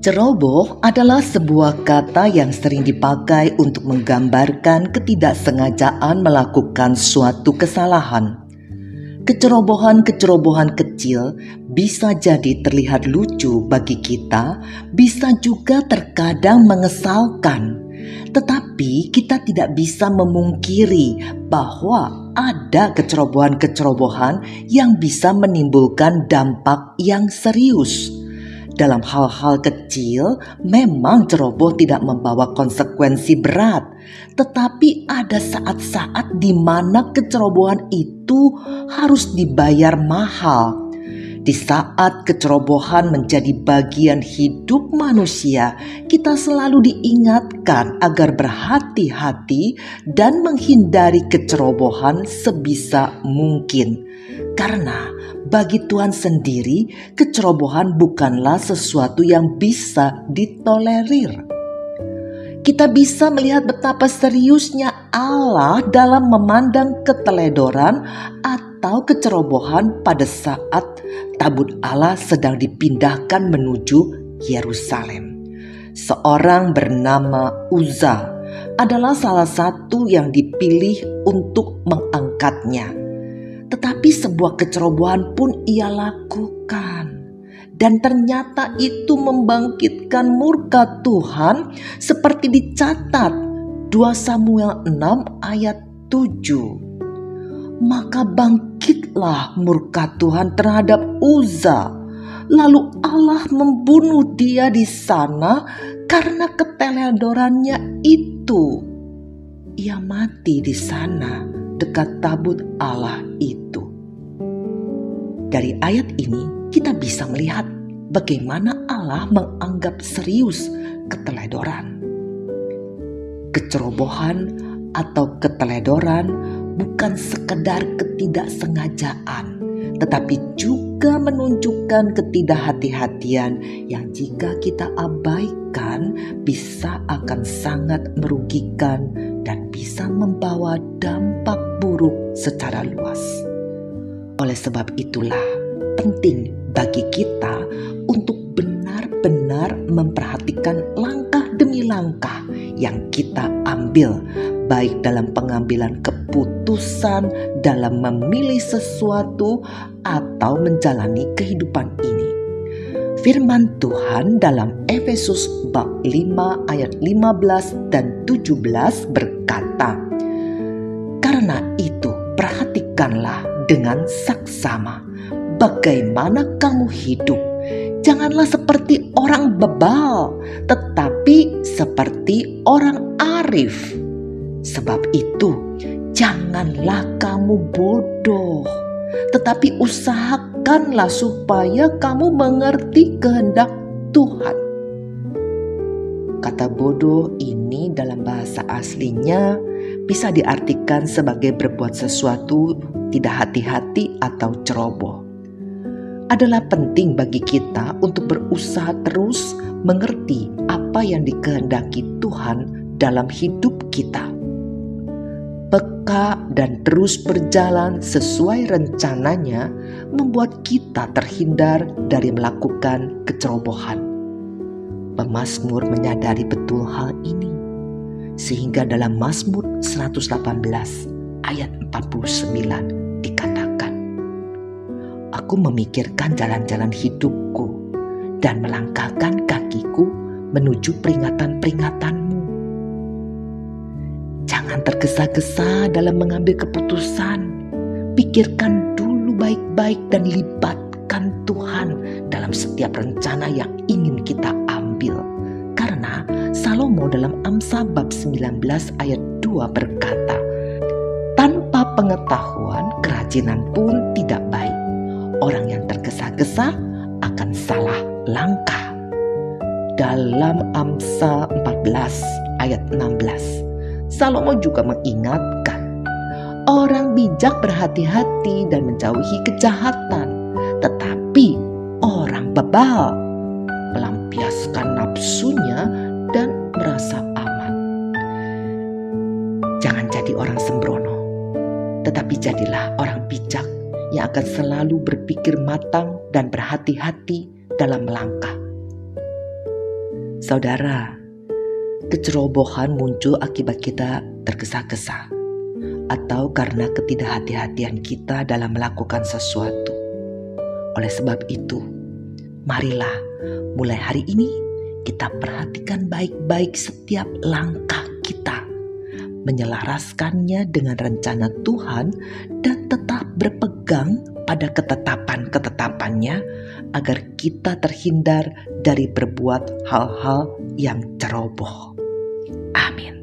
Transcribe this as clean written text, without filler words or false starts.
Ceroboh adalah sebuah kata yang sering dipakai untuk menggambarkan ketidaksengajaan melakukan suatu kesalahan. Kecerobohan-kecerobohan kecil bisa jadi terlihat lucu bagi kita, bisa juga terkadang mengesalkan. Tetapi kita tidak bisa memungkiri bahwa ada kecerobohan-kecerobohan yang bisa menimbulkan dampak yang serius. Dalam hal-hal kecil, memang ceroboh tidak membawa konsekuensi berat, tetapi ada saat-saat di mana kecerobohan itu harus dibayar mahal. Di saat kecerobohan menjadi bagian hidup manusia, kita selalu diingatkan agar berhati-hati dan menghindari kecerobohan sebisa mungkin. Karena bagi Tuhan sendiri, kecerobohan bukanlah sesuatu yang bisa ditolerir. Kita bisa melihat betapa seriusnya Allah dalam memandang keteledoran atau kecerobohan pada saat tabut Allah sedang dipindahkan menuju Yerusalem. Seorang bernama Uza adalah salah satu yang dipilih untuk mengangkatnya. Tetapi sebuah kecerobohan pun ia lakukan. Dan ternyata itu membangkitkan murka Tuhan seperti dicatat 2 Samuel 6 ayat 7. Maka bangkitlah murka Tuhan terhadap Uza. Lalu Allah membunuh dia di sana karena keteledorannya itu. Ia mati di sana dekat tabut Allah itu. Dari ayat ini kita bisa melihat bagaimana Allah menganggap serius keteledoran. Kecerobohan atau keteledoran bukan sekedar ketidaksengajaan, tetapi juga menunjukkan ketidakhati-hatian yang jika kita abaikan bisa akan sangat merugikan dan bisa membawa dampak buruk secara luas. Oleh sebab itulah penting bagi kita untuk benar-benar memperhatikan langkah demi langkah yang kita ambil, baik dalam pengambilan keputusan, dalam memilih sesuatu, atau menjalani kehidupan ini. Firman Tuhan dalam Efesus bab 5 ayat 15 dan 17 berkata, "Karena itu perhatikanlah dengan saksama bagaimana kamu hidup. Janganlah seperti orang bebal, tetapi seperti orang arif. Sebab itu, janganlah kamu bodoh, tetapi usahakanlah supaya kamu mengerti kehendak Tuhan." Kata bodoh ini dalam bahasa aslinya bisa diartikan sebagai berbuat sesuatu tidak hati-hati atau ceroboh. Adalah penting bagi kita untuk berusaha terus mengerti apa yang dikehendaki Tuhan dalam hidup kita. Peka dan terus berjalan sesuai rencananya membuat kita terhindar dari melakukan kecerobohan. Pemazmur menyadari betul hal ini, sehingga dalam Mazmur 118 ayat 49 dikatakan, "Aku memikirkan jalan-jalan hidupku dan melangkahkan kakiku menuju peringatan-peringatan-Mu." Jangan tergesa-gesa dalam mengambil keputusan. Pikirkan dulu baik-baik dan libatkan Tuhan dalam setiap rencana yang ingin kita ambil. Karena Salomo dalam Amsal bab 19 ayat 2 berkata, "Tanpa pengetahuan kerajinan pun tidak baik. Orang yang tergesa-gesa akan salah langkah." Dalam Amsal 14 ayat 16, Salomo juga mengingatkan, "Orang bijak berhati-hati dan menjauhi kejahatan, tetapi orang bebal melampiaskan nafsunya dan merasa aman." Jangan jadi orang sembrono, tetapi jadilah orang bijak yang akan selalu berpikir matang dan berhati-hati dalam melangkah. Saudara, kecerobohan muncul akibat kita tergesa-gesa atau karena ketidakhati-hatian kita dalam melakukan sesuatu. Oleh sebab itu, marilah mulai hari ini kita perhatikan baik-baik setiap langkah kita, menyelaraskannya dengan rencana Tuhan dan tetap berpegang pada ketetapan-ketetapannya agar kita terhindar dari berbuat hal-hal yang ceroboh. Amin.